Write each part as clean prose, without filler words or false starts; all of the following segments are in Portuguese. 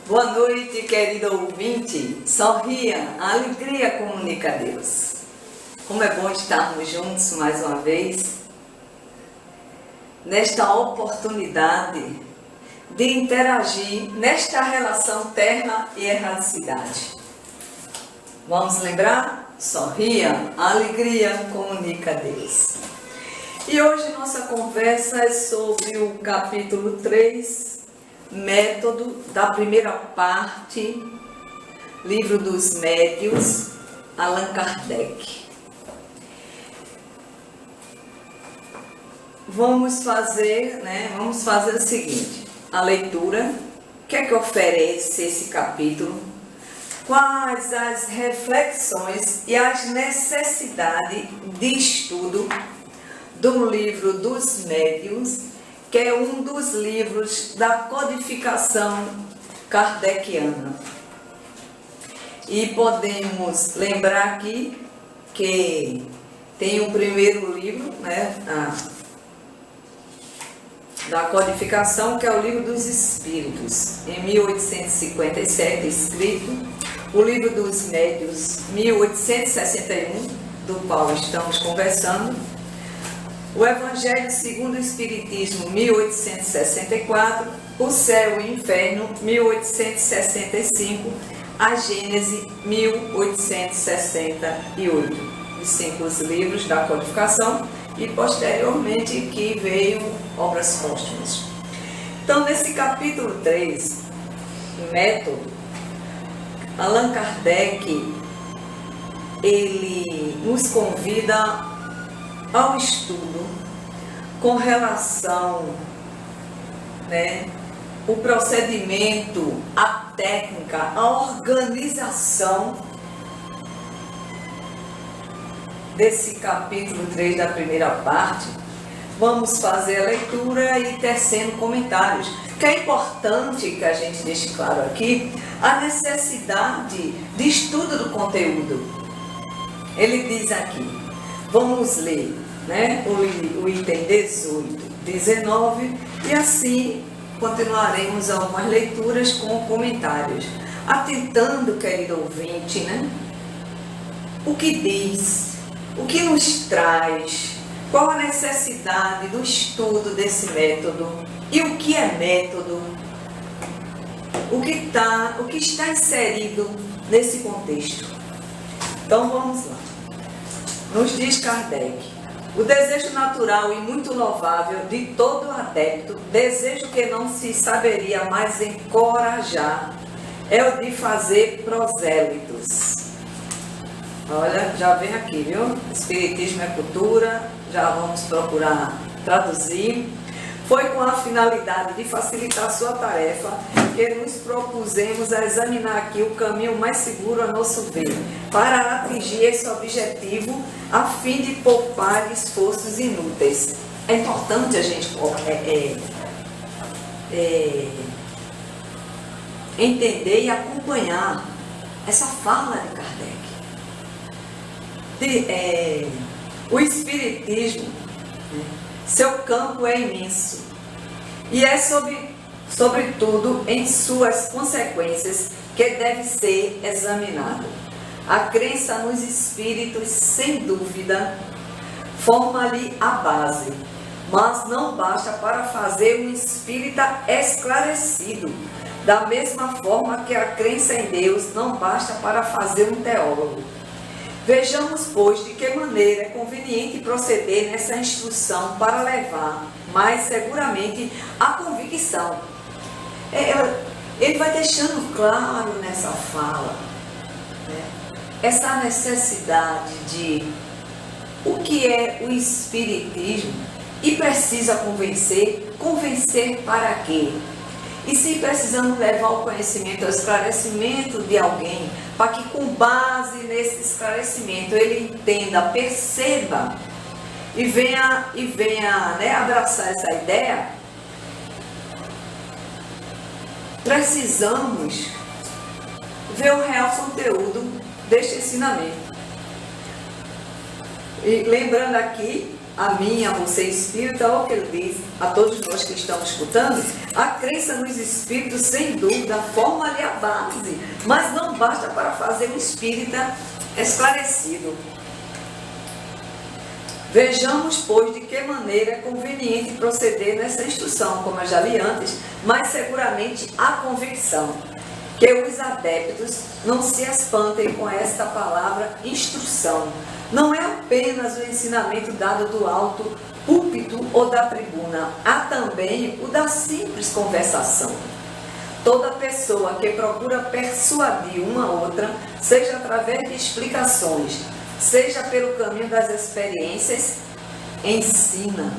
Boa noite, querido ouvinte. Sorria, a alegria comunica a Deus. Como é bom estarmos juntos mais uma vez, nesta oportunidade de interagir nesta relação terra e erradicidade. Vamos lembrar? Sorria, a alegria comunica a Deus. E hoje nossa conversa é sobre o capítulo 3, método da primeira parte, Livro dos Médiuns, Allan Kardec. Vamos fazer o seguinte, a leitura, o que é que oferece esse capítulo, quais as reflexões e as necessidades de estudo do Livro dos Médiuns, que é um dos livros da codificação kardeciana. E podemos lembrar aqui que tem o primeiro livro, da codificação, que é o Livro dos Espíritos, em 1857 escrito, o Livro dos Médiuns, 1861, do qual estamos conversando, o Evangelho segundo o Espiritismo, 1864, o Céu e o Inferno, 1865, a Gênese, 1868. Os 5 livros da codificação e posteriormente que veio obras póstumas. Então, nesse capítulo 3, método, Allan Kardec, ele nos convida ao estudo com relação, o procedimento, a técnica, a organização desse capítulo 3 da primeira parte. Vamos fazer a leitura e tecendo comentários, que é importante que a gente deixe claro aqui a necessidade de estudo do conteúdo. Ele diz aqui, vamos ler o item 18, 19 e assim continuaremos algumas leituras com comentários. Atentando, querido ouvinte, o que diz, o que nos traz, qual a necessidade do estudo desse método e o que é método, o que está inserido nesse contexto. Então vamos lá. Nos diz Kardec, o desejo natural e muito louvável de todo adepto, desejo que não se saberia mais encorajar, é o de fazer prosélitos. Olha, já vem aqui, viu? Espiritismo é cultura, já vamos procurar traduzir. Foi com a finalidade de facilitar sua tarefa que nos propusemos a examinar aqui o caminho mais seguro a nosso ver, para atingir esse objetivo, a fim de poupar esforços inúteis. É importante a gente entender e acompanhar essa fala de Kardec. O Espiritismo, seu campo é imenso e é sobretudo em suas consequências que deve ser examinado. A crença nos espíritos, sem dúvida, forma-lhe a base, mas não basta para fazer um espírita esclarecido, da mesma forma que a crença em Deus não basta para fazer um teólogo. Vejamos, pois, de que maneira é conveniente proceder nessa instrução para levar mais seguramente a convicção. Ele vai deixando claro nessa fala, essa necessidade de o que é o Espiritismo e precisa convencer para quê? E se precisamos levar o conhecimento, o esclarecimento de alguém, para que com base nesse esclarecimento ele entenda, perceba e venha abraçar essa ideia, precisamos ver o real conteúdo deste ensinamento. E lembrando aqui a mim, a você espírita, olha o que ele diz a todos nós que estamos escutando, a crença nos espíritos, sem dúvida, forma ali a base, mas não basta para fazer um espírita esclarecido. Vejamos, pois, de que maneira é conveniente proceder nessa instrução, como eu já li antes, mas seguramente a convicção que os adeptos não se espantem com esta palavra instrução. Não é apenas o ensinamento dado do alto púlpito ou da tribuna, há também o da simples conversação. Toda pessoa que procura persuadir uma outra, seja através de explicações, seja pelo caminho das experiências, ensina.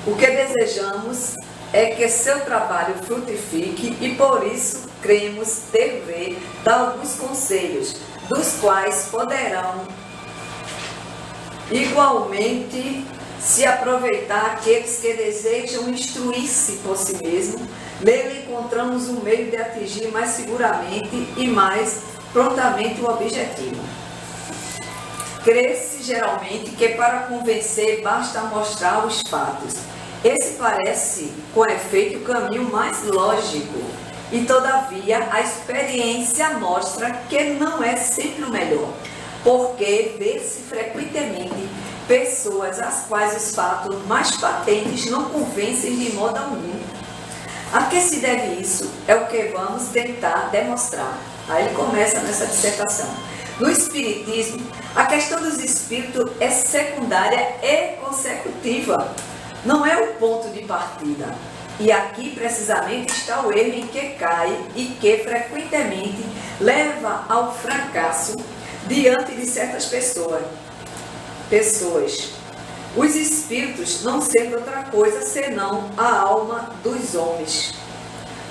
O que desejamos é que seu trabalho frutifique e por isso cremos dever dar alguns conselhos, dos quais poderão igualmente se aproveitar aqueles que desejam instruir-se por si mesmo. Nele encontramos um meio de atingir mais seguramente e mais prontamente o objetivo. Crê-se geralmente que para convencer basta mostrar os fatos. Esse parece, com efeito, o caminho mais lógico. E, todavia, a experiência mostra que não é sempre o melhor, porque vê-se frequentemente pessoas às quais os fatos mais patentes não convencem de modo algum. A que se deve isso? É o que vamos tentar demonstrar. Aí ele começa nessa dissertação. No Espiritismo, a questão dos espíritos é secundária e consecutiva. Não é o ponto de partida. E aqui precisamente está o erro em que cai e que frequentemente leva ao fracasso diante de certas pessoas. Os espíritos não sendo outra coisa senão a alma dos homens.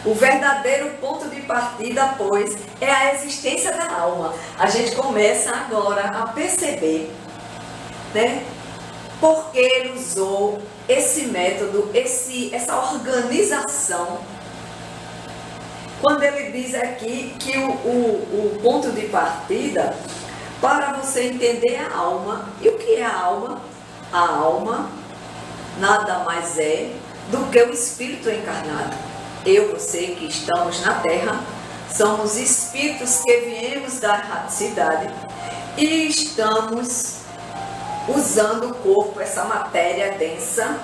O verdadeiro ponto de partida, pois, é a existência da alma. A gente começa agora a perceber, né? Porque ele usou esse método, essa organização. Quando ele diz aqui que o ponto de partida, para você entender a alma. E o que é a alma? A alma nada mais é do que o espírito encarnado. Eu, você que estamos na Terra, somos espíritos que viemos da erraticidade e estamos usando o corpo, essa matéria densa,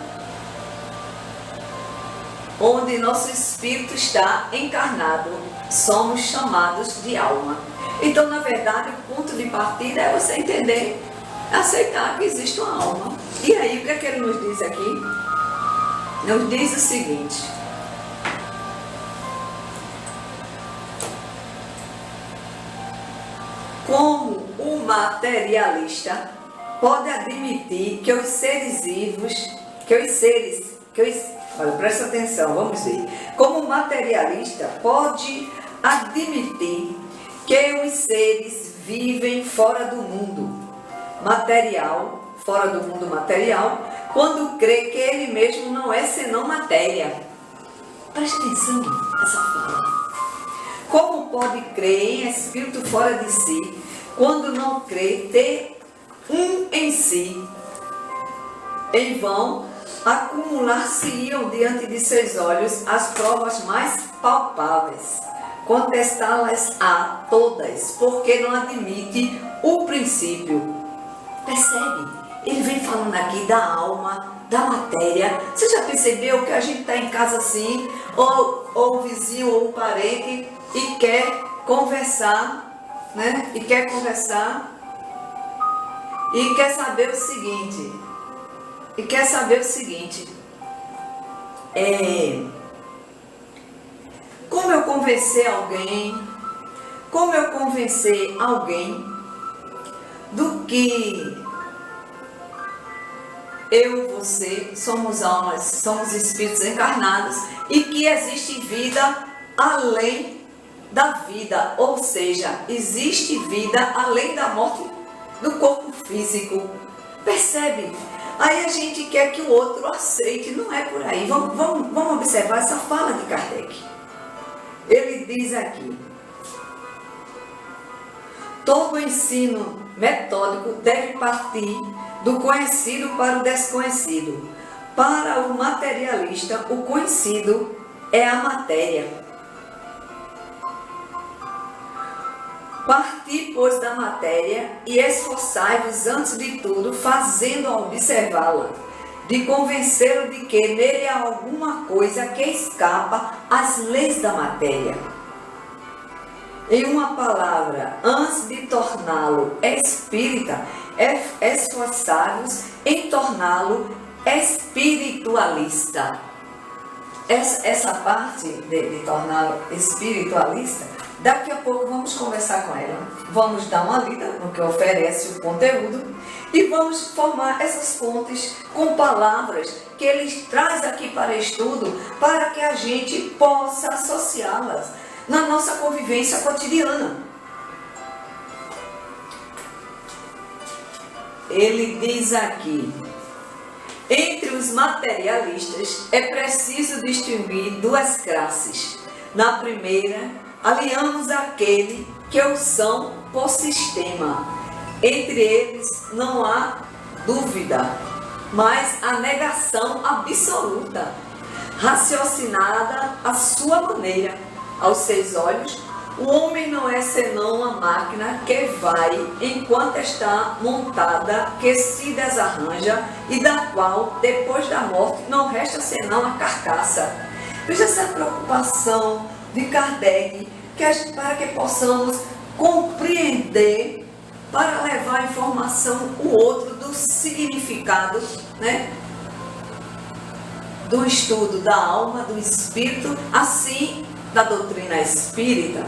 onde nosso espírito está encarnado, somos chamados de alma. Então, na verdade, o ponto de partida é você entender, aceitar que existe uma alma. E aí, o que é que ele nos diz aqui? Nos diz o seguinte: como o materialista pode admitir que os seres vivos, olha, presta atenção, vamos ver. Como o materialista pode admitir que os seres vivem fora do mundo material, fora do mundo material, quando crê que ele mesmo não é senão matéria. Presta atenção nessa fala. Como pode crer em espírito fora de si, quando não crê ter um em si? Em vão, acumular-se-iam diante de seus olhos as provas mais palpáveis. Contestá-las a todas, porque não admite o princípio. Percebe? Ele vem falando aqui da alma, da matéria. Você já percebeu que a gente está em casa assim, ou o vizinho ou o parente, e quer conversar, né? E quer saber o seguinte, como eu convencer alguém do que eu, você, somos almas, somos espíritos encarnados e que existe vida além da vida, ou seja, existe vida além da morte do corpo físico. Percebe? Aí a gente quer que o outro aceite, não é por aí. Vamos observar essa fala de Kardec. Ele diz aqui: todo ensino metódico deve partir do conhecido para o desconhecido. Para o materialista, o conhecido é a matéria. Parti, pois, da matéria e esforçai-vos antes de tudo, fazendo-a observá-la, de convencê-lo de que nele há alguma coisa que escapa às leis da matéria. Em uma palavra, antes de torná-lo espírita, esforçai-vos em torná-lo espiritualista. Essa parte de torná-lo espiritualista, daqui a pouco vamos conversar com ela. Vamos dar uma lida no que oferece o conteúdo e vamos formar essas pontes com palavras que ele traz aqui para estudo, para que a gente possa associá-las na nossa convivência cotidiana. Ele diz aqui: entre os materialistas é preciso distinguir duas classes. Na primeira, aliamos aquele que o são por sistema. Entre eles não há dúvida, mas a negação absoluta, raciocinada à sua maneira. Aos seus olhos, o homem não é senão uma máquina que vai, enquanto está montada, que se desarranja e da qual, depois da morte, não resta senão a carcaça. Veja essa preocupação de Kardec, para que possamos compreender, para levar a informação o outro do significado, né, do estudo da alma, do espírito, assim da doutrina espírita.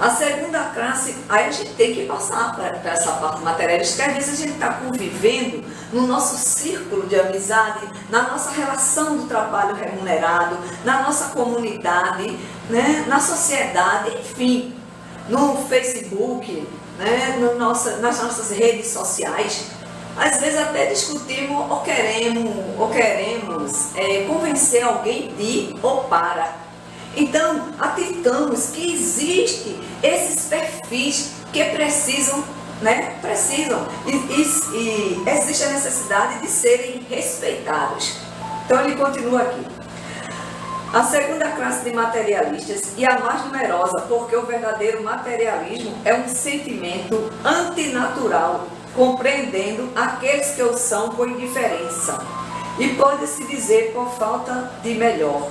A segunda classe, aí a gente tem que passar para essa parte materialista, que às vezes a gente está convivendo no nosso círculo de amizade, na nossa relação do trabalho remunerado, na nossa comunidade, né, na sociedade, enfim, no Facebook, né, nas nossas redes sociais. Às vezes até discutimos ou queremos convencer alguém de ou para. Então, atentamos que existem esses perfis que precisam, né? E existe a necessidade de serem respeitados. Então, ele continua aqui. A segunda classe de materialistas, e a mais numerosa, porque o verdadeiro materialismo é um sentimento antinatural, compreendendo aqueles que o são por indiferença. E pode-se dizer por falta de melhor.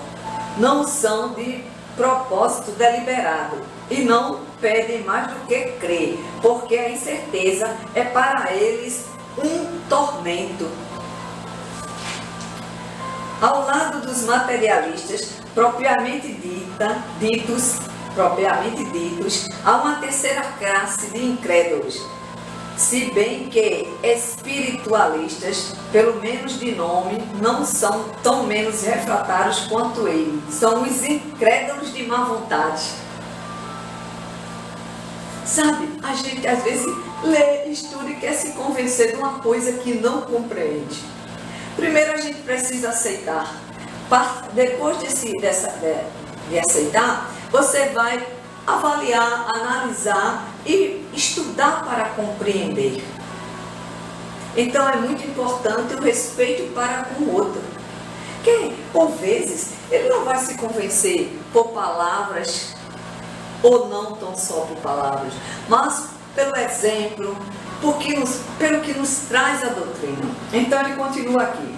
Não são de propósito deliberado e não pedem mais do que crer, porque a incerteza é para eles um tormento. Ao lado dos materialistas propriamente ditos, há uma terceira classe de incrédulos, se bem que espiritualistas, pelo menos de nome, não são tão menos refratários quanto ele. São os incrédulos de má vontade. Sabe, a gente às vezes lê, estuda e quer se convencer de uma coisa que não compreende. Primeiro a gente precisa aceitar. Depois de aceitar, você vai avaliar, analisar e estudar para compreender. Então é muito importante o respeito para com o outro. Que, por vezes, ele não vai se convencer por palavras, ou não tão só por palavras, mas pelo exemplo, pelo que nos traz a doutrina. Então ele continua aqui.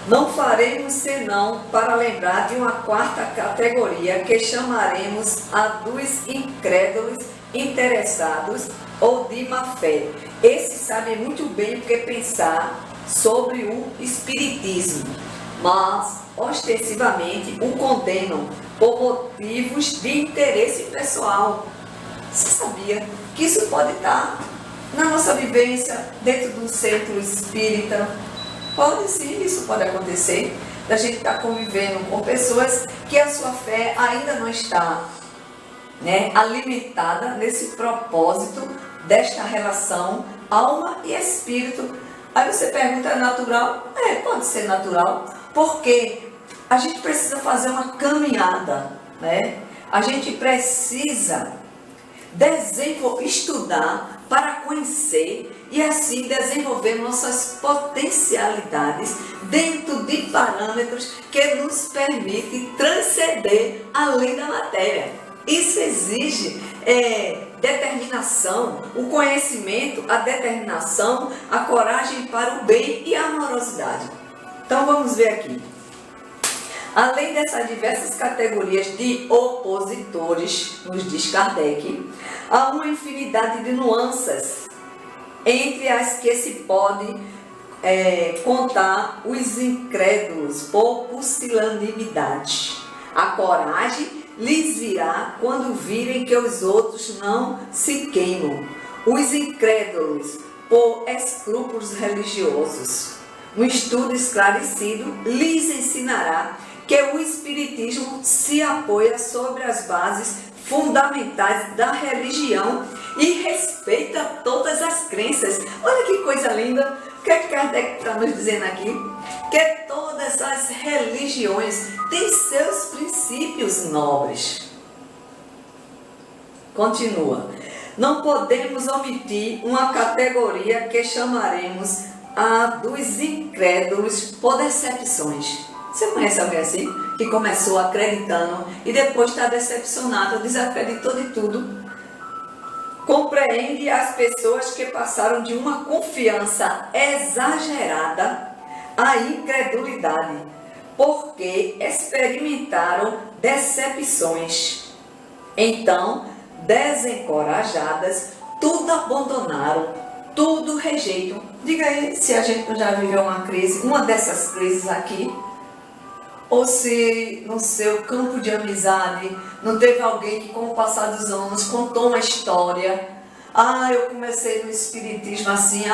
Não faremos senão para lembrar de uma quarta categoria que chamaremos a dos incrédulos interessados ou de má fé. Esses sabem muito bem o que pensar sobre o espiritismo, mas ostensivamente o condenam por motivos de interesse pessoal. Você sabia que isso pode estar na nossa vivência dentro do centro espírita? Pode sim, isso pode acontecer, da gente estar convivendo com pessoas que a sua fé ainda não está, né, alimentada nesse propósito desta relação alma e espírito. Aí você pergunta, é natural? Pode ser natural, porque a gente precisa fazer uma caminhada, né? A gente precisa estudar para conhecer e assim desenvolver nossas potencialidades dentro de parâmetros que nos permitem transcender além da matéria. Isso exige determinação, o conhecimento, a determinação, a coragem para o bem e a amorosidade. Então vamos ver aqui. Além dessas diversas categorias de opositores, nos diz Kardec, há uma infinidade de nuances entre as que se pode contar os incrédulos por pusilanimidade. A coragem lhes virá quando virem que os outros não se queimam. Os incrédulos por escrúpulos religiosos. Um estudo esclarecido lhes ensinará que o Espiritismo se apoia sobre as bases fundamentais da religião e respeita todas as crenças. Olha que coisa linda! O que Kardec está nos dizendo aqui? Que todas as religiões têm seus princípios nobres. Continua. Não podemos omitir uma categoria que chamaremos a dos incrédulos por decepções. Você conhece alguém assim? Que começou acreditando e depois está decepcionado, desacreditou de tudo. Compreende as pessoas que passaram de uma confiança exagerada à incredulidade, porque experimentaram decepções. Então, desencorajadas, tudo abandonaram, tudo rejeitam. Diga aí se a gente já viveu uma crise, uma dessas crises aqui. Ou se no seu campo de amizade não teve alguém que com o passar dos anos contou uma história. Ah, eu comecei no espiritismo assim,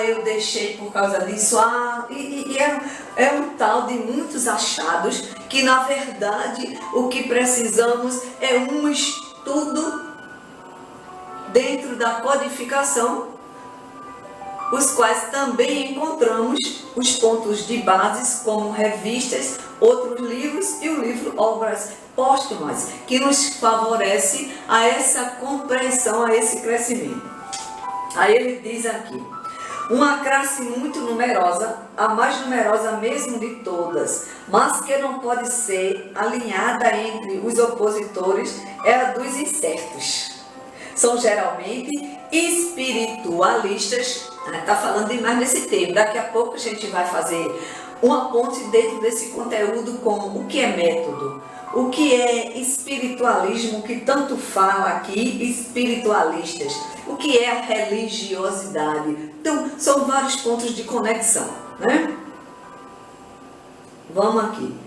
eu deixei por causa disso, é um tal de muitos achados que na verdade o que precisamos é um estudo dentro da codificação, os quais também encontramos os pontos de bases como revistas, outros livros e o livro Obras Póstumas, que nos favorece a essa compreensão, a esse crescimento. Aí ele diz aqui, uma classe muito numerosa, a mais numerosa mesmo de todas, mas que não pode ser alinhada entre os opositores, é a dos incertos. São geralmente espiritualistas. Está falando demais nesse termo. Daqui a pouco a gente vai fazer uma ponte dentro desse conteúdo com o que é método, o que é espiritualismo, que tanto fala aqui, espiritualistas, o que é a religiosidade. Então, são vários pontos de conexão, né? Vamos aqui.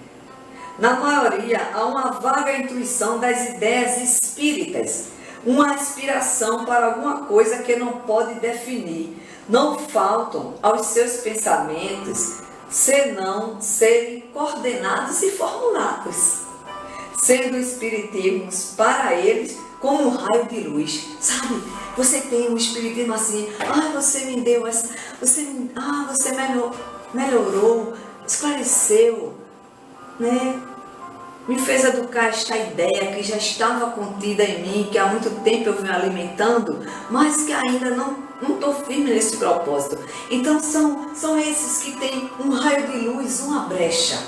Na maioria, há uma vaga intuição das ideias espíritas, uma aspiração para alguma coisa que não pode definir. Não faltam aos seus pensamentos, senão serem coordenados e formulados, sendo o espiritismo para eles como um raio de luz. Sabe, você tem um espiritismo assim, você me deu essa, você melhorou, esclareceu, né? Me fez educar esta ideia que já estava contida em mim, que há muito tempo eu venho alimentando, mas que ainda não estou firme nesse propósito. Então são esses que têm um raio de luz, uma brecha.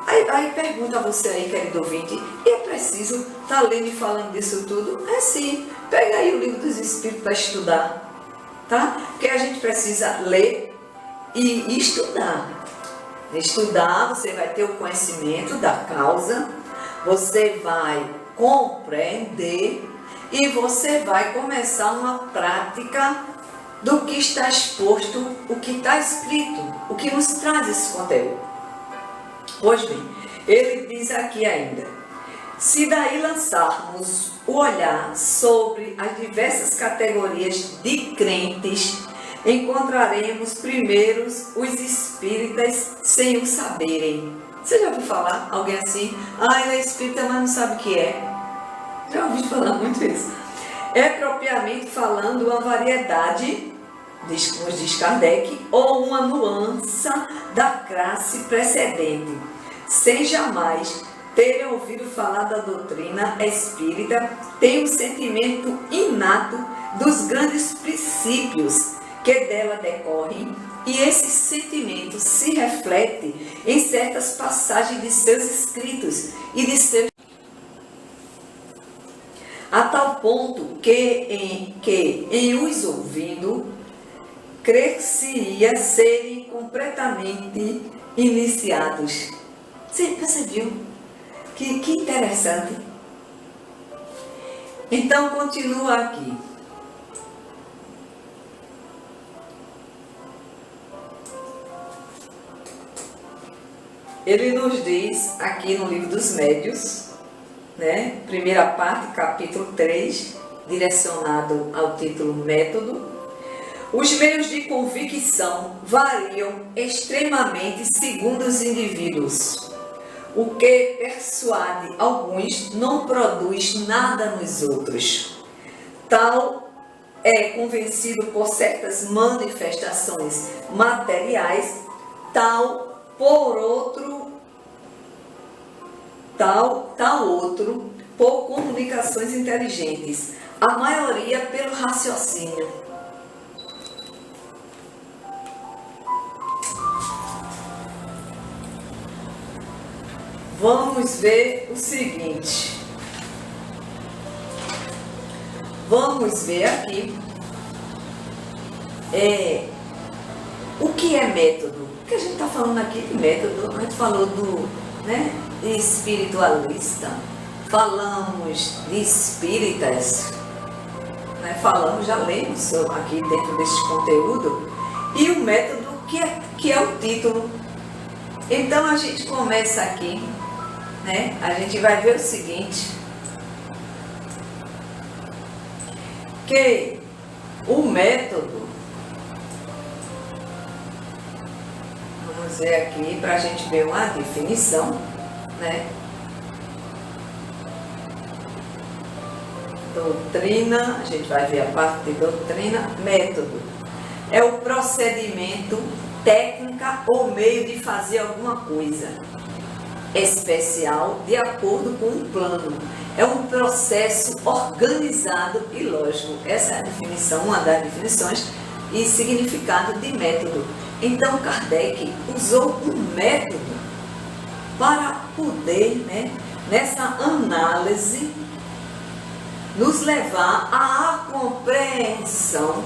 Aí pergunta a você aí, querido ouvinte, e é preciso estar lendo e falando disso tudo? É sim, pega aí o livro dos Espíritos para estudar, tá? Porque a gente precisa ler e estudar. Estudar, você vai ter o conhecimento da causa, você vai compreender e você vai começar uma prática do que está exposto, o que está escrito, o que nos traz esse conteúdo. Pois bem, ele diz aqui ainda, se daí lançarmos o olhar sobre as diversas categorias de crentes, encontraremos primeiro os espíritas sem o saberem. Você já ouviu falar alguém assim? Ele é espírita, mas não sabe o que é. Já ouvi falar muito isso. É propriamente falando uma variedade, nos diz Kardec, ou uma nuance da classe precedente, sem jamais terem ouvido falar da doutrina espírita, têm um sentimento inato dos grandes princípios que dela decorrem, e esse sentimento se reflete em certas passagens de seus escritos e de seus, a tal ponto que em os ouvindo, crer-se-ia serem completamente iniciados. Você viu? Que interessante. Então, continua aqui. Ele nos diz aqui no Livro dos Médiuns, né? Primeira parte, capítulo 3, direcionado ao título Método. Os meios de convicção variam extremamente segundo os indivíduos. O que persuade alguns não produz nada nos outros. Tal é convencido por certas manifestações materiais, tal outro por comunicações inteligentes, a maioria pelo raciocínio. Vamos ver o seguinte. Vamos ver aqui o que é método. O que a gente está falando aqui de método? A gente falou de espiritualista, falamos de espíritas, né? Falamos, já lemos aqui dentro deste conteúdo, e o método que é o título. Então a gente começa aqui, né? A gente vai ver o seguinte, que o método, vamos ver aqui para a gente ver uma definição, né? Doutrina, a gente vai ver a parte de doutrina. Método é o procedimento, técnica ou meio de fazer alguma coisa especial de acordo com um plano. É um processo organizado e lógico. Essa é a definição, uma das definições e significado de método. Então Kardec usou um método para poder, né, nessa análise, nos levar à compreensão,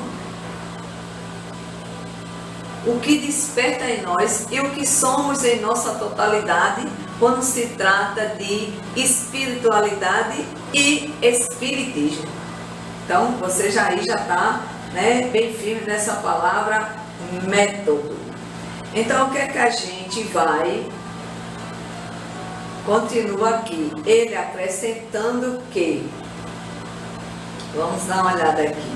o que desperta em nós e o que somos em nossa totalidade quando se trata de espiritualidade e espiritismo. Então, você já está, né, bem firme nessa palavra método. Então, o que é que a gente vai... Continua aqui, ele acrescentando que... Vamos dar uma olhada aqui.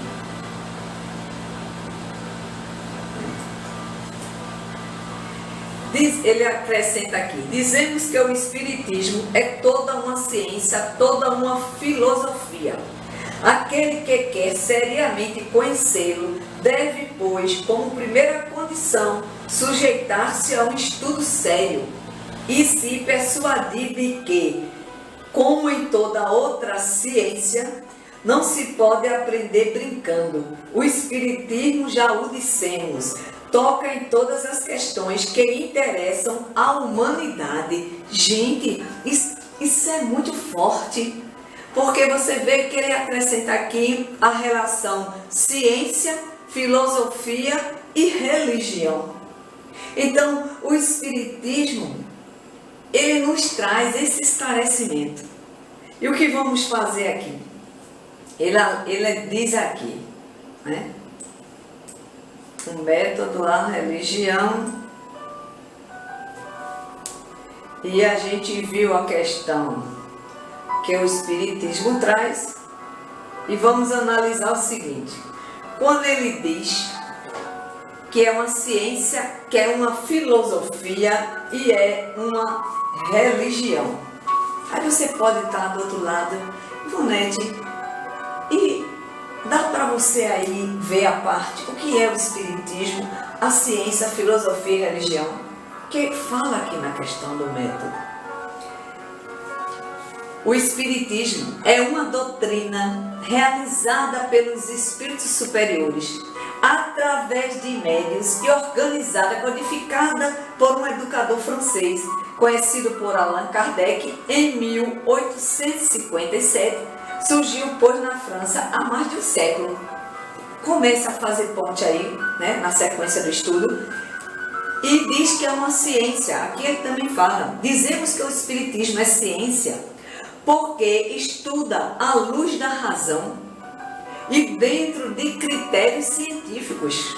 Ele acrescenta aqui: dizemos que o espiritismo é toda uma ciência, toda uma filosofia. Aquele que quer seriamente conhecê-lo deve, pois, como primeira condição, sujeitar-se a um estudo sério e se persuadir de que, como em toda outra ciência, não se pode aprender brincando. O espiritismo, já o dissemos, toca em todas as questões que interessam à humanidade. Gente, isso é muito forte, porque você vê que ele acrescenta aqui a relação ciência, filosofia e religião. Então, o espiritismo, ele nos traz esse esclarecimento. E o que vamos fazer aqui? Ele diz aqui, né? O método, a religião, e a gente viu a questão que o espiritismo traz, e vamos analisar o seguinte: quando ele diz que é uma ciência, que é uma filosofia e é uma religião, aí você pode estar do outro lado, Ivonete, e dá para você aí ver a parte, o que é o espiritismo, a ciência, a filosofia e a religião, que fala aqui na questão do método. O Espiritismo é uma doutrina realizada pelos espíritos superiores, através de médiuns e organizada, codificada por um educador francês, conhecido por Allan Kardec, em 1857, surgiu, pois, na França há mais de um século. Começa a fazer ponte aí, né, na sequência do estudo, e diz que é uma ciência. Aqui ele também fala, dizemos que o Espiritismo é ciência, porque estuda à luz da razão e dentro de critérios científicos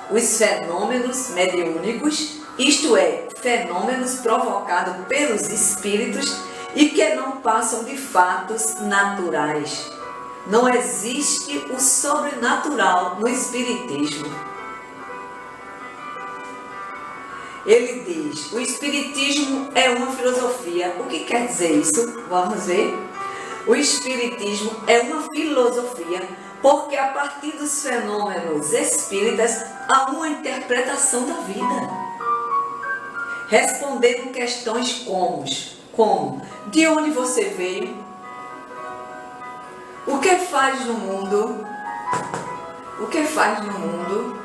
os fenômenos mediúnicos, isto é, fenômenos provocados pelos espíritos e que não passam de fatos naturais. Não existe o sobrenatural no Espiritismo. Ele diz, o Espiritismo é uma filosofia. O que quer dizer isso? Vamos ver. O Espiritismo é uma filosofia porque a partir dos fenômenos espíritas há uma interpretação da vida, respondendo questões como de onde você veio, o que faz no mundo, o que faz no mundo,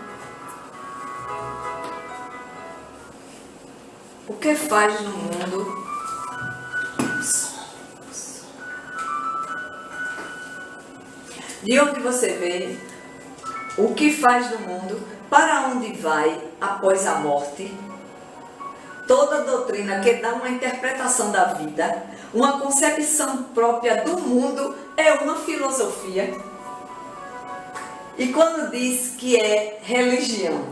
o que faz no mundo, de onde você veio, o que faz no mundo, para onde vai após a morte. Toda doutrina que dá uma interpretação da vida, uma concepção própria do mundo, é uma filosofia. E quando diz que é religião,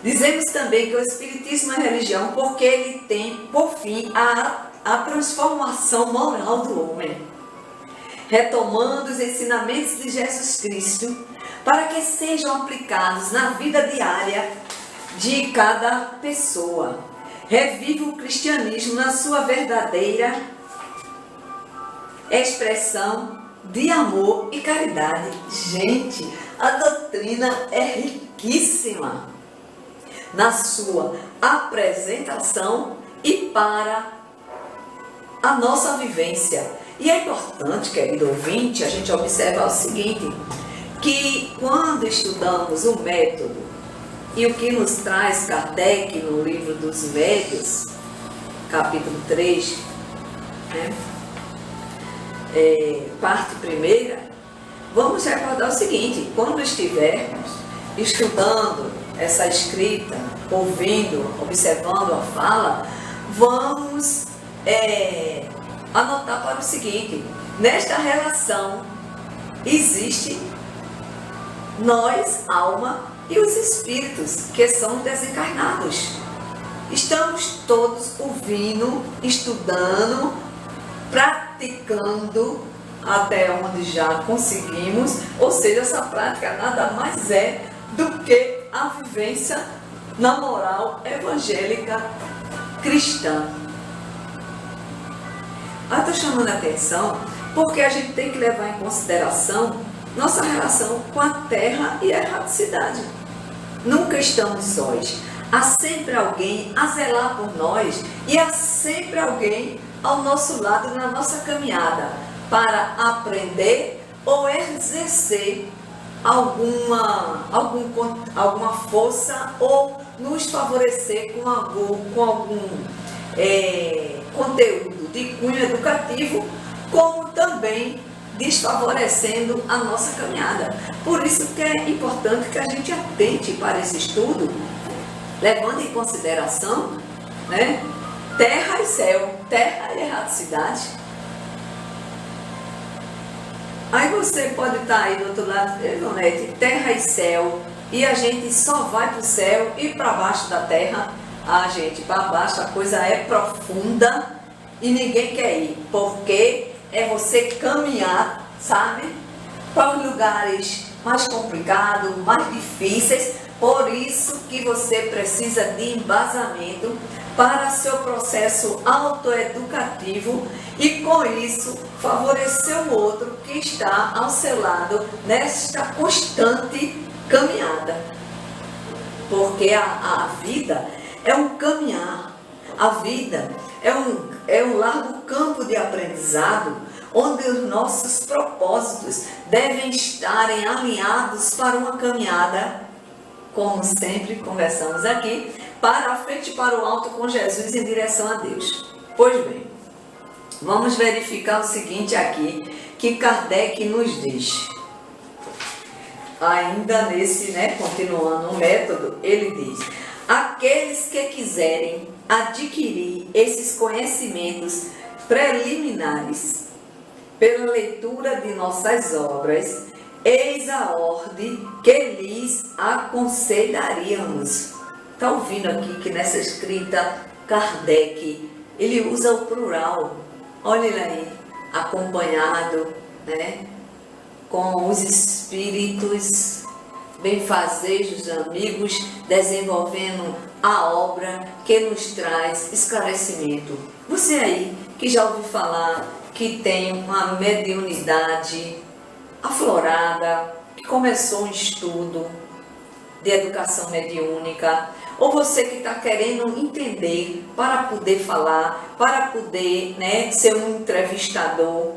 dizemos também que o Espiritismo é religião porque ele tem, por fim, a transformação moral do homem, retomando os ensinamentos de Jesus Cristo para que sejam aplicados na vida diária de cada pessoa. Revive o cristianismo na sua verdadeira expressão de amor e caridade. Gente, a doutrina é riquíssima na sua apresentação e para a nossa vivência. E é importante, querido ouvinte, a gente observar o seguinte, que quando estudamos o método e o que nos traz Kardec no livro dos Médiuns, capítulo 3, né? Parte primeira, vamos recordar o seguinte, quando estivermos estudando essa escrita, ouvindo, observando a fala, vamos anotar para o seguinte, nesta relação existe nós, alma, e os espíritos, que são desencarnados. Estamos todos ouvindo, estudando, praticando até onde já conseguimos, ou seja, essa prática nada mais é do que a vivência na moral evangélica cristã. Estou chamando a atenção porque a gente tem que levar em consideração nossa relação com a terra e a erraticidade. Nunca estamos sós. Há sempre alguém a zelar por nós e há sempre alguém ao nosso lado na nossa caminhada para aprender ou exercer alguma força ou nos favorecer com algum conteúdo de cunho educativo, como também desfavorecendo a nossa caminhada. Por isso que é importante que a gente atente para esse estudo, levando em consideração, né, terra e céu, terra e erraticidade. Aí você pode estar aí do outro lado, Ivonete, terra e céu, e a gente só vai para o céu e para baixo da terra. Gente, para baixo a coisa é profunda e ninguém quer ir, porque é você caminhar, sabe, para os lugares mais complicados, mais difíceis. Por isso que você precisa de embasamento para seu processo autoeducativo e com isso favorecer o outro que está ao seu lado nesta constante caminhada. Porque a vida é um caminhar, a vida é é um largo campo de aprendizado, onde os nossos propósitos devem estarem alinhados para uma caminhada, como sempre conversamos aqui, para a frente e para o alto com Jesus em direção a Deus. Pois bem, vamos verificar o seguinte aqui, que Kardec nos diz. Ainda nesse, continuando o método, ele diz: aqueles que quiserem adquirir esses conhecimentos preliminares pela leitura de nossas obras, eis a ordem que lhes aconselharíamos. Está ouvindo aqui que nessa escrita Kardec, ele usa o plural. Olha ele aí, acompanhado, com os espíritos benfazejos, amigos, desenvolvendo a obra que nos traz esclarecimento. Você aí que já ouviu falar que tem uma mediunidade aflorada, que começou um estudo de educação mediúnica, ou você que está querendo entender para poder falar, para poder ser um entrevistador,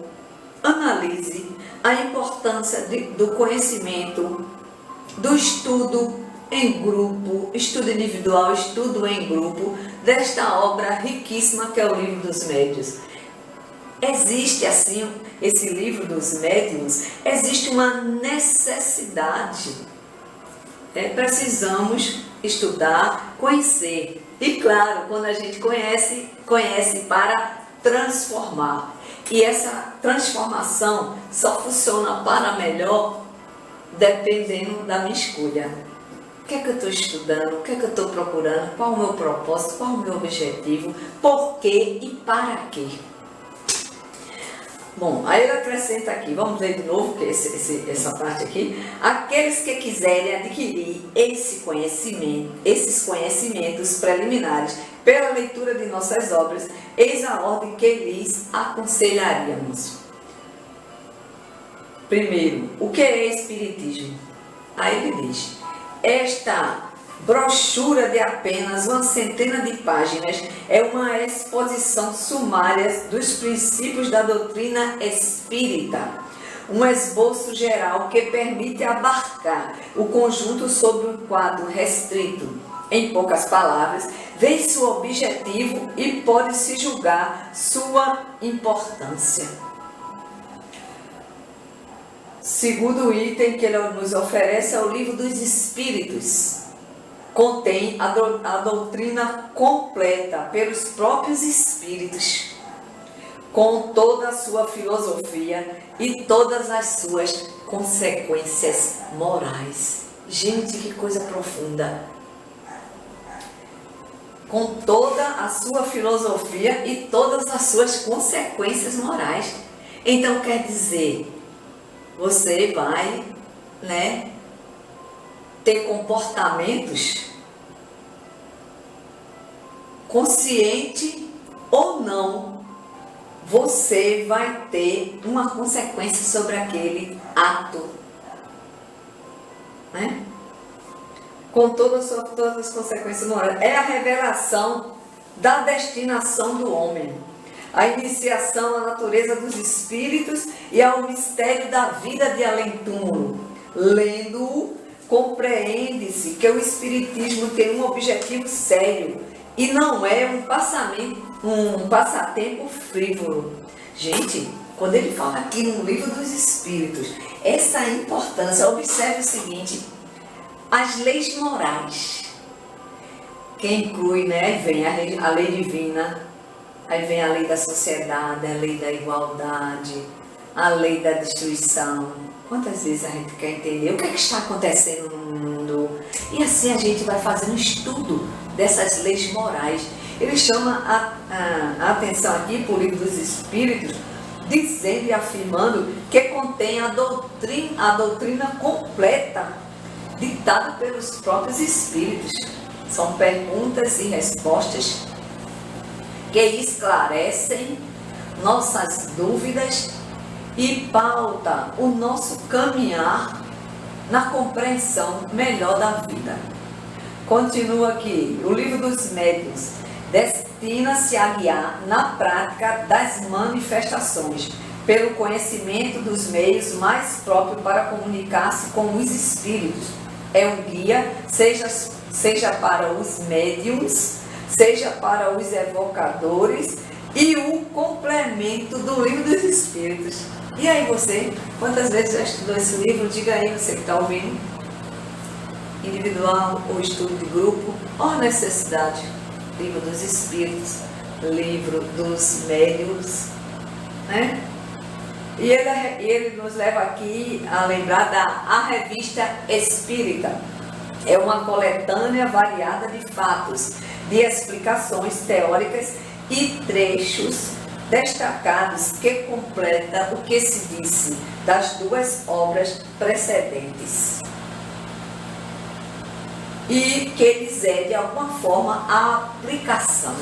analise a importância do conhecimento, do estudo em grupo, estudo individual, estudo em grupo, desta obra riquíssima que é o Livro dos Médiuns. Existe assim, esse Livro dos Médiuns, existe uma necessidade. Precisamos estudar, conhecer. E claro, quando a gente conhece para transformar. E essa transformação só funciona para melhor dependendo da minha escolha. O que é que eu estou estudando? O que é que eu estou procurando? Qual o meu propósito? Qual o meu objetivo? Por quê e para quê? Bom, aí ele acrescenta aqui, vamos ler de novo que essa parte aqui. Aqueles que quiserem adquirir esses conhecimentos preliminares pela leitura de nossas obras, eis a ordem que lhes aconselharíamos. Primeiro, o que é Espiritismo? Aí ele diz: esta brochura de apenas uma centena de páginas é uma exposição sumária dos princípios da doutrina espírita, um esboço geral que permite abarcar o conjunto sobre um quadro restrito. Em poucas palavras, vê-se o objetivo e pode-se julgar sua importância. Segundo item que ele nos oferece é o Livro dos Espíritos. Contém a doutrina completa pelos próprios Espíritos, com toda a sua filosofia e todas as suas consequências morais. Gente, que coisa profunda! Com toda a sua filosofia e todas as suas consequências morais. Então quer dizer, você vai, ter comportamentos consciente ou não, você vai ter uma consequência sobre aquele ato, com todas as consequências morais. É a revelação da destinação do homem, a iniciação à natureza dos espíritos e ao mistério da vida de além-túmulo. Lendo-o, compreende-se que o Espiritismo tem um objetivo sério e não é um passatempo frívolo. Gente, quando ele fala aqui no Livro dos Espíritos, essa importância, observe o seguinte: as leis morais, que inclui, vem a lei divina, aí vem a lei da sociedade, a lei da igualdade, a lei da destruição. Quantas vezes a gente quer entender o que está acontecendo no mundo? E assim a gente vai fazendo um estudo dessas leis morais. Ele chama a atenção aqui para o Livro dos Espíritos, dizendo e afirmando que contém a doutrina completa, ditada pelos próprios Espíritos. São perguntas e respostas que esclarecem nossas dúvidas e pauta o nosso caminhar na compreensão melhor da vida. Continua aqui, o Livro dos Médiuns destina-se a guiar na prática das manifestações, pelo conhecimento dos meios mais próprios para comunicar-se com os espíritos. É um guia, seja para os médiums, seja para os evocadores, e o complemento do livro dos espíritos. E aí você, quantas vezes já estudou esse livro? Diga aí, você que está ouvindo. Individual ou estudo de grupo, ou necessidade. Livro dos espíritos, livro dos médiuns, né? E ele nos leva aqui a lembrar a Revista Espírita. É uma coletânea variada de fatos, de explicações teóricas e trechos destacados que completa o que se disse das duas obras precedentes. E que lhes é, de alguma forma, a aplicação.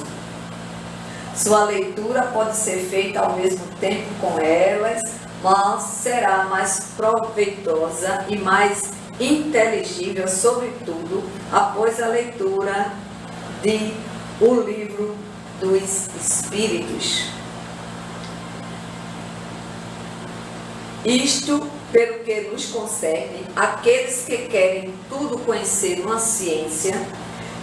Sua leitura pode ser feita ao mesmo tempo com elas, mas será mais proveitosa e mais inteligível, sobretudo, após a leitura de O Livro dos Espíritos. Isto, pelo que nos concerne, aqueles que querem tudo conhecer uma ciência,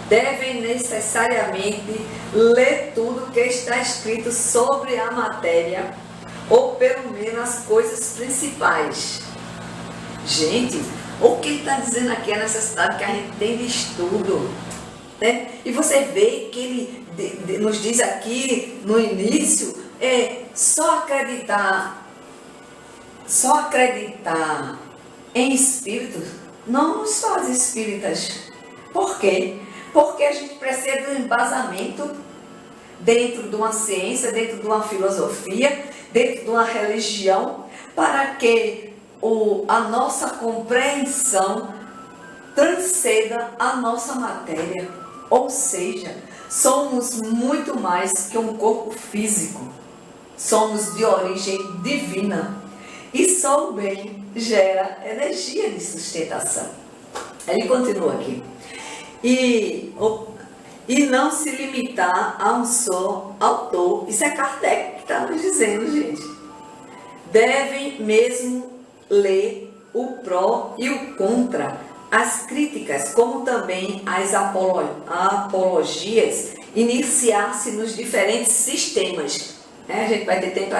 devem necessariamente ler tudo que está escrito sobre a matéria, ou pelo menos as coisas principais. Gente, o que ele está dizendo aqui é a necessidade que a gente tem de estudo, né? E você vê que ele nos diz aqui no início, só acreditar em espíritos não nos faz espíritas. Por quê? Porque a gente precisa de um embasamento dentro de uma ciência, dentro de uma filosofia, dentro de uma religião, para que a nossa compreensão transcenda a nossa matéria. Ou seja, somos muito mais que um corpo físico. Somos de origem divina. E só o bem gera energia de sustentação. Ele continua aqui. E não se limitar a um só autor. Isso é Kardec que está nos dizendo, gente. Devem mesmo ler o pró e o contra, as críticas, como também as apologias, iniciar-se nos diferentes sistemas. A gente vai ter tempo,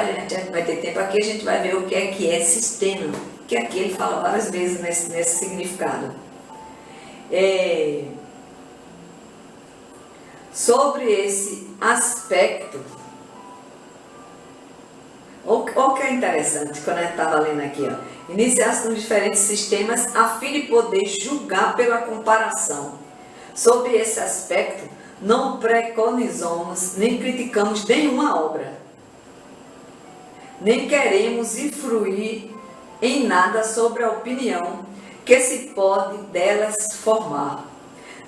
aqui, a gente vai ver o que é sistema, que aqui ele fala várias vezes nesse significado. Sobre esse aspecto, o que é interessante, quando a gente estava lendo aqui, iniciar-se nos diferentes sistemas a fim de poder julgar pela comparação. Sobre esse aspecto, não preconizamos nem criticamos nenhuma obra, nem queremos influir em nada sobre a opinião que se pode delas formar,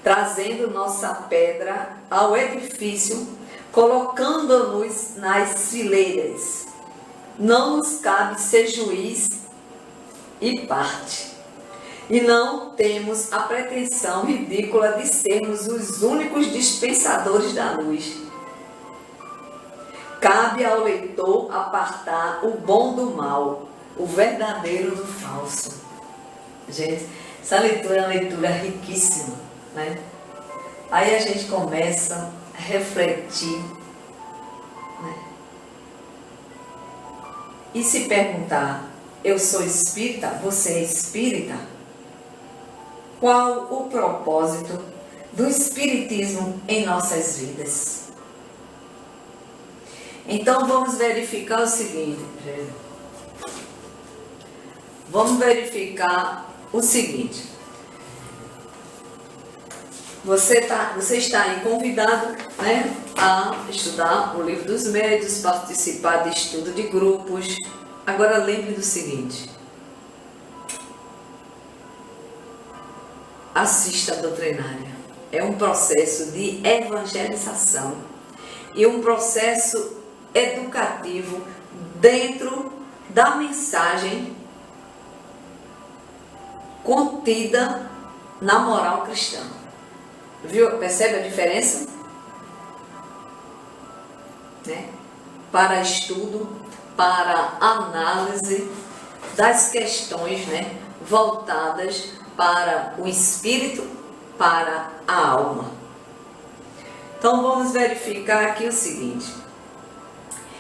trazendo nossa pedra ao edifício, colocando-nos nas fileiras. Não nos cabe ser juiz e parte. E não temos a pretensão ridícula de sermos os únicos dispensadores da luz. Cabe ao leitor apartar o bom do mal, o verdadeiro do falso. Gente, essa leitura é uma leitura riquíssima, né? Aí a gente começa a refletir, né? E se perguntar, eu sou espírita, você é espírita? Qual o propósito do espiritismo em nossas vidas? Então vamos verificar o seguinte, Você está aí convidado, né, a estudar o Livro dos Médiuns, participar de estudo de grupos. Agora lembre do seguinte: assista a doutrinária. É um processo de evangelização e um processo educativo dentro da mensagem contida na moral cristã. Viu? Percebe a diferença? né, para estudo, para análise das questões, né, voltadas para o espírito, para a alma. Então vamos verificar aqui o seguinte,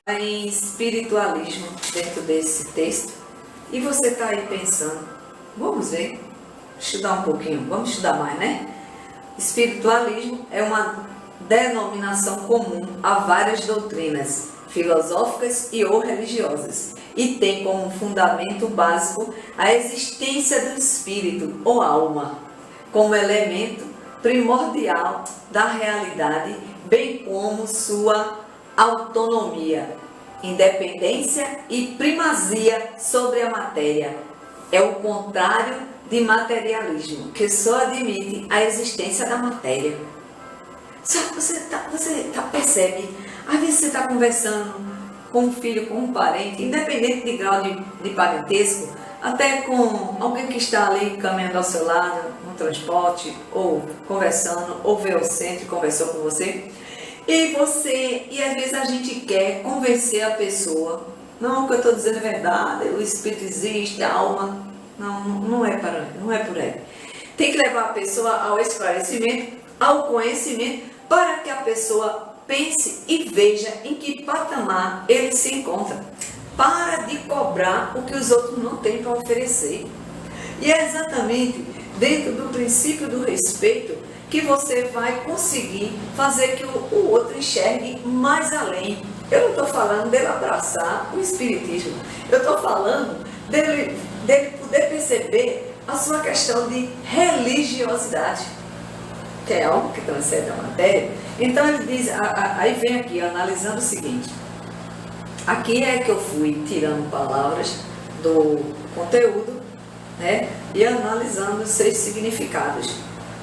em espiritualismo dentro desse texto, e você está aí pensando, vamos ver, estudar um pouquinho, vamos estudar mais, né? Espiritualismo é uma denominação comum a várias doutrinas filosóficas e ou religiosas, e tem como fundamento básico a existência do espírito ou alma, como elemento primordial da realidade, bem como sua autonomia, independência e primazia sobre a matéria. É o contrário de materialismo, que só admite a existência da matéria. Você percebe, às vezes você está conversando com um filho, com um parente, independente de grau de parentesco, até com alguém que está ali caminhando ao seu lado, no transporte, ou conversando, ou veio ao centro e conversou com você. E às vezes a gente quer convencer a pessoa, não, o que eu estou dizendo é verdade, o espírito existe, a alma, não é por aí. Tem que levar a pessoa ao esclarecimento, ao conhecimento, para que a pessoa pense e veja em que patamar ele se encontra. Para de cobrar o que os outros não têm para oferecer. E é exatamente dentro do princípio do respeito que você vai conseguir fazer que o outro enxergue mais além. Eu não estou falando dele abraçar o espiritismo, eu estou falando dele poder perceber a sua questão de religiosidade, que é algo que transcende a matéria. Então ele diz, aí vem aqui analisando o seguinte, aqui é que eu fui tirando palavras do conteúdo, né, e analisando os seus significados,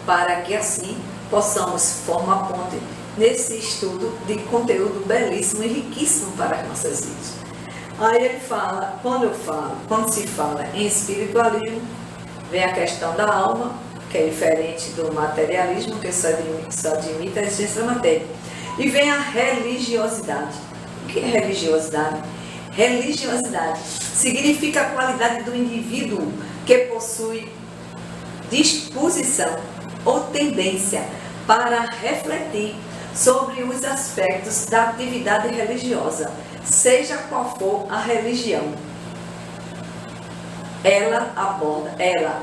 para que assim possamos formar ponte nesse estudo de conteúdo belíssimo e riquíssimo para as nossas vidas. Aí ele fala, quando se fala em espiritualismo, vem a questão da alma, que é diferente do materialismo, que só admite a existência da matéria. E vem a religiosidade. O que é religiosidade? Religiosidade significa a qualidade do indivíduo que possui disposição ou tendência para refletir sobre os aspectos da atividade religiosa, seja qual for a religião.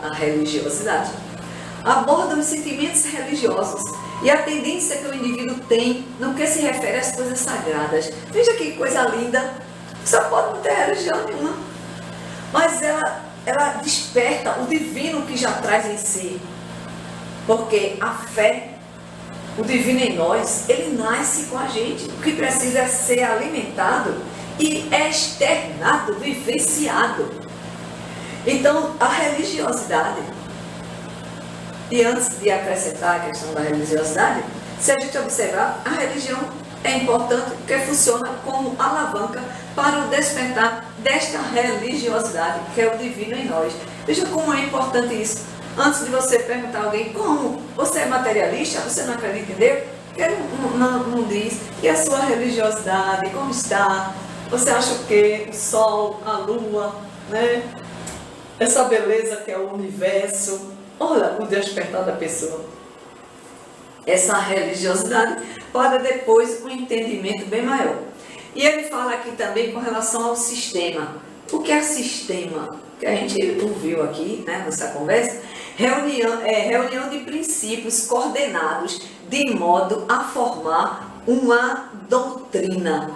A religiosidade, aborda os sentimentos religiosos e a tendência que o indivíduo tem no que se refere às coisas sagradas. Veja que coisa linda, só pode não ter religião nenhuma, mas ela desperta o divino que já traz em si, porque a fé, o divino em nós, ele nasce com a gente. O que precisa é ser alimentado e externado, vivenciado. Então, a religiosidade, e antes de acrescentar a questão da religiosidade, se a gente observar, a religião é importante porque funciona como alavanca para o despertar desta religiosidade, que é o divino em nós. Veja como é importante isso. Antes de você perguntar a alguém, como? Você é materialista? Você não acredita em Deus? Ele não diz. E a sua religiosidade, como está? Você acha o quê? O sol, a lua, né? Essa beleza que é o universo. Olha o despertar da pessoa. Essa religiosidade pode depois um entendimento bem maior. E ele fala aqui também com relação ao sistema. O que é sistema? Que a gente ouviu aqui, né, nessa conversa. Reunião de princípios coordenados de modo a formar uma doutrina.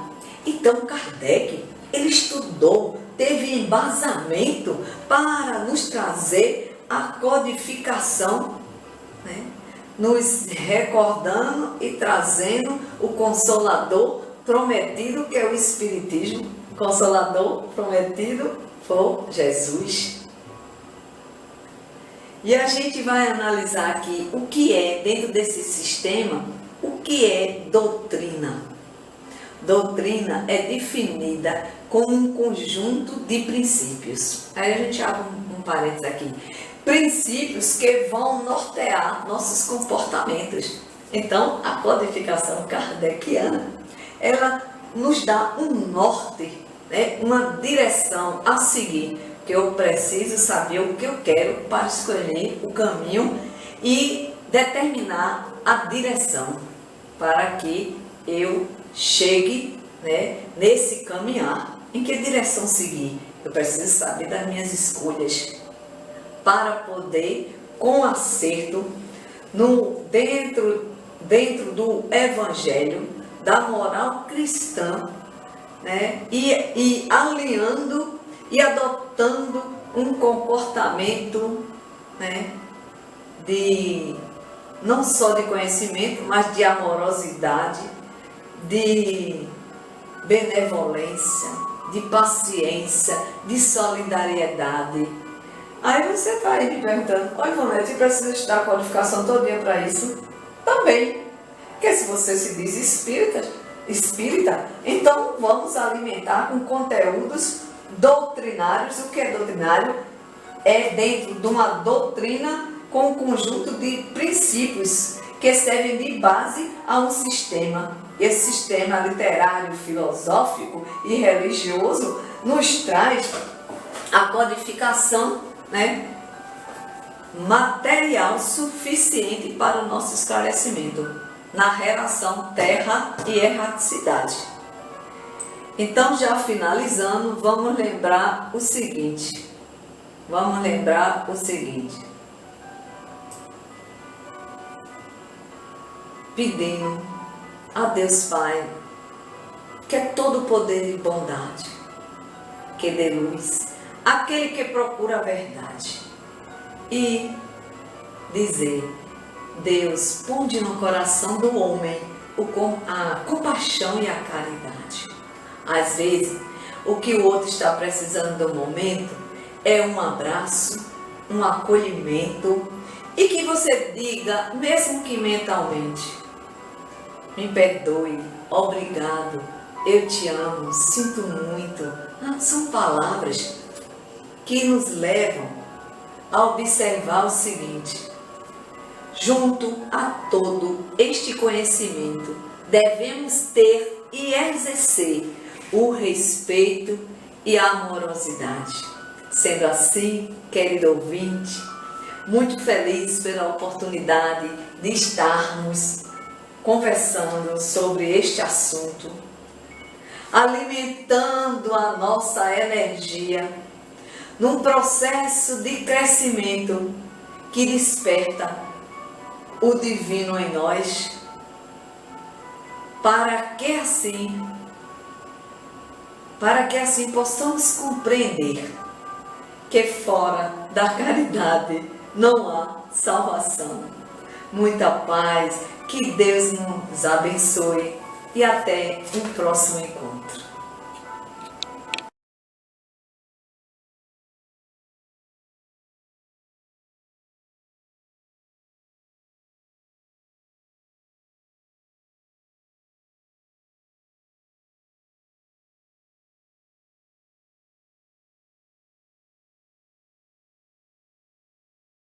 Então Kardec, ele estudou, teve embasamento para nos trazer a codificação, né? Nos recordando e trazendo o Consolador prometido, que é o Espiritismo. Consolador prometido por Jesus. E a gente vai analisar aqui o que é, dentro desse sistema, o que é doutrina. Doutrina é definida como um conjunto de princípios. Aí a gente abre um parênteses aqui. Princípios que vão nortear nossos comportamentos. Então, a codificação kardeciana, ela nos dá um norte, né? Uma direção a seguir, que eu preciso saber o que eu quero para escolher o caminho e determinar a direção para que eu chegue, né, nesse caminhar. Em que direção seguir? Eu preciso saber das minhas escolhas para poder, com acerto, dentro do Evangelho, da moral cristã, né, e alinhando e adotando um comportamento, né, não só de conhecimento, mas de amorosidade, de benevolência, de paciência, de solidariedade. Aí você está aí me perguntando: oi, Ivonete, precisa estudar a qualificação todinha para isso? Também. Porque se você se diz espírita, então vamos alimentar com conteúdos doutrinários. O que é doutrinário? É dentro de uma doutrina com um conjunto de princípios que servem de base a um sistema. Esse sistema literário, filosófico e religioso nos traz a codificação, né, material suficiente para o nosso esclarecimento na relação terra e erraticidade. Então, já finalizando, vamos lembrar o seguinte. Pedindo a Deus Pai, que é todo poder e bondade, que dê luz àquele que procura a verdade, e dizer: Deus, ponde no coração do homem a compaixão e a caridade. Às vezes, o que o outro está precisando no momento é um abraço, um acolhimento, e que você diga, mesmo que mentalmente: me perdoe, obrigado, eu te amo, sinto muito. São palavras que nos levam a observar o seguinte: junto a todo este conhecimento, devemos ter e exercer o respeito e a amorosidade. Sendo assim, querido ouvinte, muito feliz pela oportunidade de estarmos conversando sobre este assunto, alimentando a nossa energia num processo de crescimento que desperta o divino em nós, para que assim possamos compreender que fora da caridade não há salvação. Muita paz, que Deus nos abençoe e até um próximo encontro.